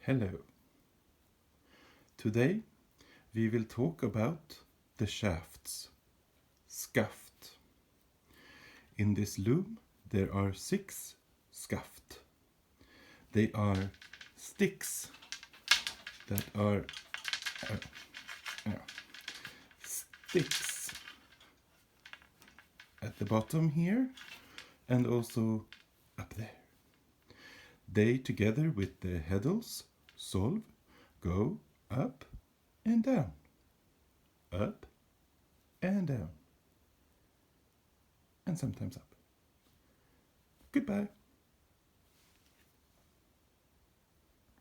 Hello. Today we will talk about the shafts, skaft. In this loom there are 6 skaft. They are sticks that are sticks at the bottom here and also up there. They, together with the heddles, go up and down, up and down, and sometimes up. Goodbye.